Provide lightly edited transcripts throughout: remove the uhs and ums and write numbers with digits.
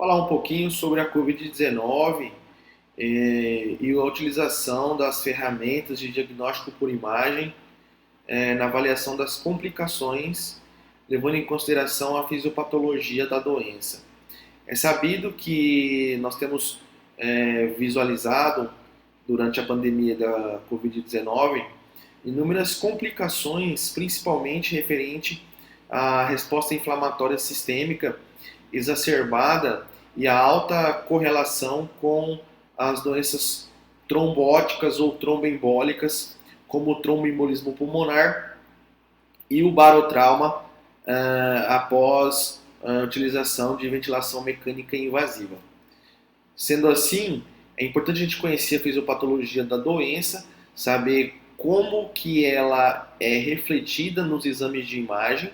falar um pouquinho sobre a Covid-19 e a utilização das ferramentas de diagnóstico por imagem na avaliação das complicações, levando em consideração a fisiopatologia da doença. É sabido que nós temos visualizado, durante a pandemia da Covid-19, inúmeras complicações, principalmente referente à resposta inflamatória sistêmica exacerbada e a alta correlação com as doenças trombóticas ou tromboembólicas, como o tromboembolismo pulmonar e o barotrauma após a utilização de ventilação mecânica invasiva. Sendo assim, é importante a gente conhecer a fisiopatologia da doença, saber como que ela é refletida nos exames de imagem,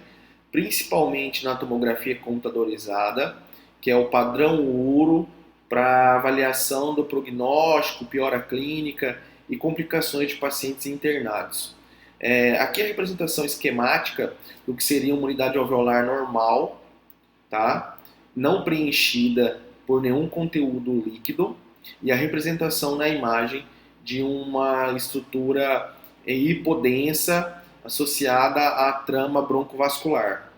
principalmente na tomografia computadorizada, que é o padrão ouro para avaliação do prognóstico, piora clínica e complicações de pacientes internados. Aqui a representação esquemática do que seria uma unidade alveolar normal, tá? Não preenchida por nenhum conteúdo líquido, e a representação na imagem de uma estrutura hipodensa associada à trama broncovascular.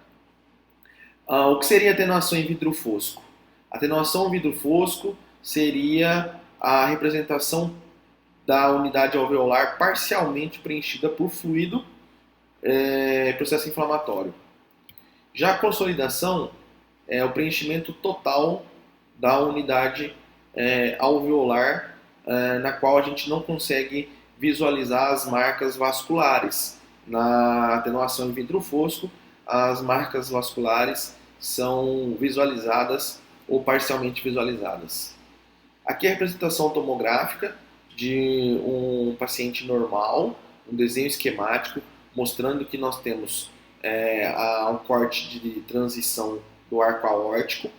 O que seria atenuação em vidro fosco? Atenuação em vidro fosco seria a representação da unidade alveolar parcialmente preenchida por fluido processo inflamatório. Já a consolidação é o preenchimento total da unidade alveolar, na qual a gente não consegue visualizar as marcas vasculares. Na atenuação em vidro fosco, as marcas vasculares são visualizadas ou parcialmente visualizadas. Aqui é a representação tomográfica de um paciente normal, um desenho esquemático, mostrando que nós temos um corte de transição do arco aórtico,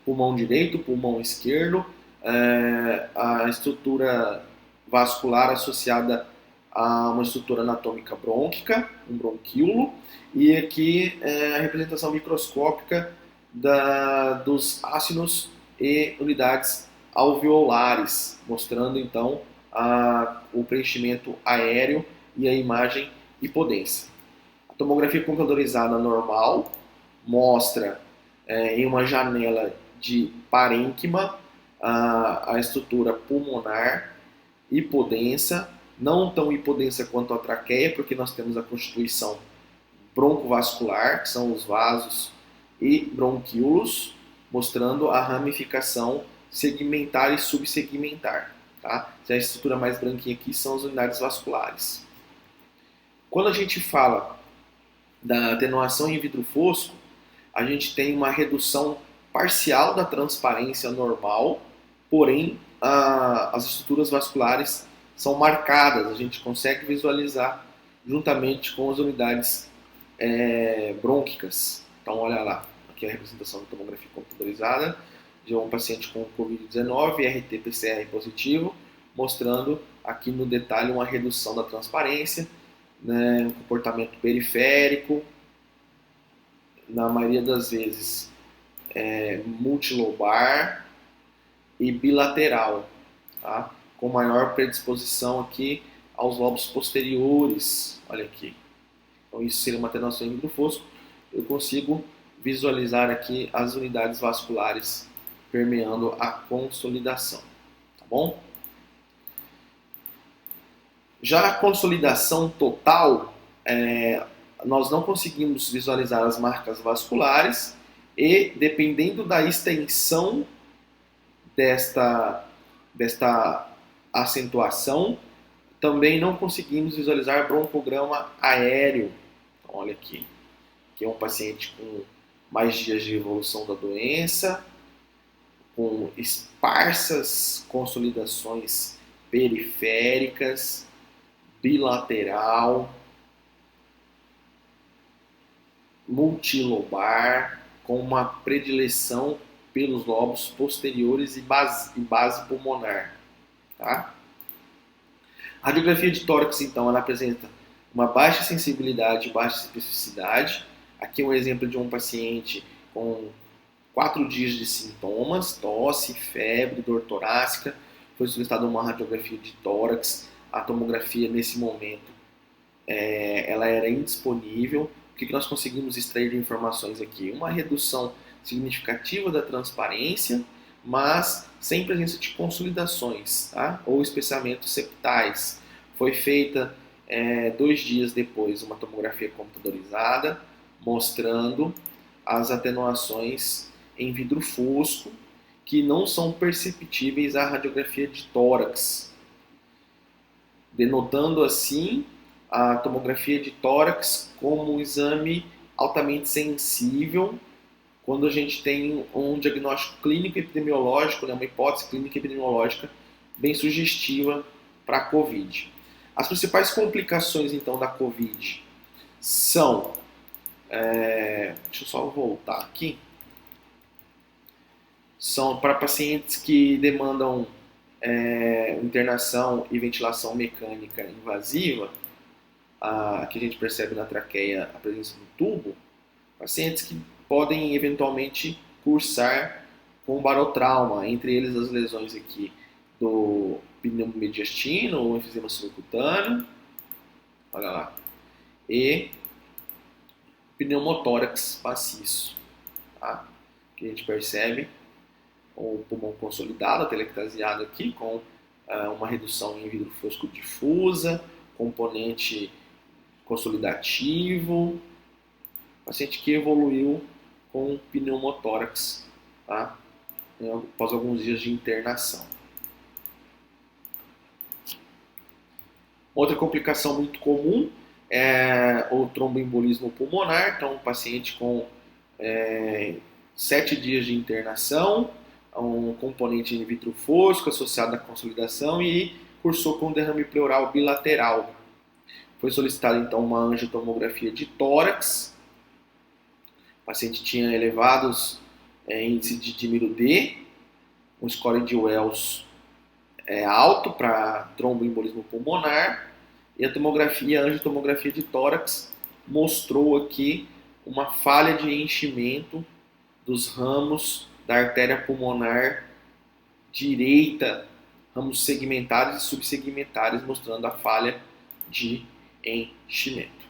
pulmão direito, pulmão esquerdo, a estrutura vascular associada a uma estrutura anatômica brônquica, um bronquíolo, e aqui a representação microscópica dos ácinos e unidades alveolares, mostrando então o preenchimento aéreo e a imagem hipodensa. A tomografia computadorizada normal mostra em uma janela de parênquima a estrutura pulmonar hipodensa, não tão hipodensa quanto a traqueia, porque nós temos a constituição broncovascular, que são os vasos e bronquíolos, mostrando a ramificação segmentar e subsegmentar. Tá? A estrutura mais branquinha aqui são as unidades vasculares. Quando a gente fala da atenuação em vidro fosco, a gente tem uma redução parcial da transparência normal, porém as estruturas vasculares são marcadas, a gente consegue visualizar juntamente com as unidades brônquicas. Então olha lá, aqui é a representação da tomografia computadorizada de um paciente com Covid-19, RT-PCR positivo, mostrando aqui no detalhe uma redução da transparência, um comportamento periférico, na maioria das vezes multilobar e bilateral, tá? Com maior predisposição aqui aos lobos posteriores, olha aqui. Então isso seria uma atenuação em vidro fosco. Eu consigo visualizar aqui as unidades vasculares permeando a consolidação, tá bom? Já a consolidação total, nós não conseguimos visualizar as marcas vasculares e, dependendo da extensão desta acentuação, também não conseguimos visualizar broncograma aéreo. Então, olha aqui, que é um paciente com mais dias de evolução da doença, com esparsas consolidações periféricas, bilateral, multilobar, com uma predileção pelos lobos posteriores e base pulmonar. Tá? A radiografia de tórax, então, ela apresenta uma baixa sensibilidade e baixa especificidade. Aqui é um exemplo de um paciente com 4 dias de sintomas, tosse, febre, dor torácica. Foi solicitada uma radiografia de tórax. A tomografia, nesse momento, ela era indisponível. O que nós conseguimos extrair de informações aqui? Uma redução significativa da transparência, mas sem presença de consolidações, tá? Ou espessamento septais. Foi feita 2 dias depois uma tomografia computadorizada, mostrando as atenuações em vidro fosco, que não são perceptíveis à radiografia de tórax, denotando assim a tomografia de tórax como um exame altamente sensível quando a gente tem um diagnóstico clínico epidemiológico, uma hipótese clínica epidemiológica bem sugestiva para a COVID. As principais complicações, então, da COVID são... deixa eu só voltar aqui. São para pacientes que demandam internação e ventilação mecânica invasiva, que a gente percebe na traqueia a presença do tubo, pacientes que podem eventualmente cursar com barotrauma, entre eles as lesões aqui do pneumomediastino ou enfisema subcutâneo, olha lá, e pneumotórax maciço, tá? Que a gente percebe o pulmão consolidado, telectasiado aqui, com uma redução em vidro fosco difusa, componente consolidativo, paciente que evoluiu com pneumotórax, tá? Após alguns dias de internação. Outra complicação muito comum é o tromboembolismo pulmonar, então um paciente com 7 dias de internação, um componente in vitro fosco associado à consolidação e cursou com derrame pleural bilateral. Foi solicitada então uma angiotomografia de tórax. O paciente tinha elevados índices de dímero D, um score de Wells alto para tromboembolismo pulmonar, e a angiotomografia de tórax mostrou aqui uma falha de enchimento dos ramos da artéria pulmonar direita, ramos segmentares e subsegmentares, mostrando a falha de enchimento.